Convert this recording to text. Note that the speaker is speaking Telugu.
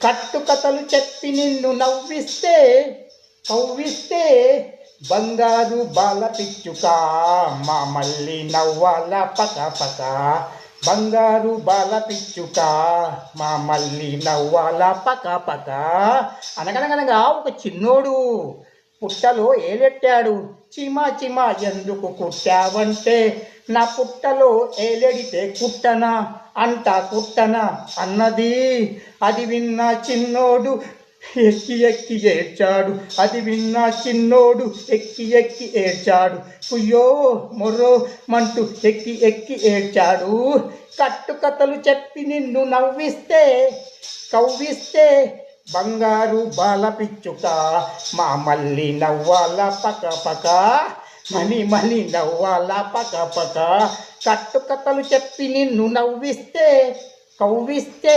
కట్టుకథలు చెప్పి నిన్ను నవ్విస్తే కవ్విస్తే బంగారు బాల పిచ్చుక మా మళ్ళీ నవ్వాల పక పక బంగారు బాల పిచ్చుక మా మళ్ళీ నవ్వాల పక పక. అనగనగనగా ఒక చిన్నోడు పుట్టలో ఏలెట్టాడు. చిమా చిమా ఎందుకు కుట్టావంటే నా పుట్టలో ఏలెడితే కుట్టనా అంట కుట్టనా అన్నది. అది విన్న చిన్నోడు ఎక్కి ఎక్కి ఏడ్చాడు. అది విన్న చిన్నోడు ఎక్కి ఎక్కి ఏడ్చాడు. కుయ్యో మొర్రో మంటూ ఎక్కి ఎక్కి ఏడ్చాడు. కట్టుకథలు చెప్పి నిన్ను నవ్విస్తే కవ్విస్తే బంగారు బాల పిచ్చుక మా మళ్ళీ నవ్వాల పక పక మని మని నవ్వాల పక పక. కట్టుకథలు చెప్పి నిన్ను నవ్విస్తే కవ్విస్తే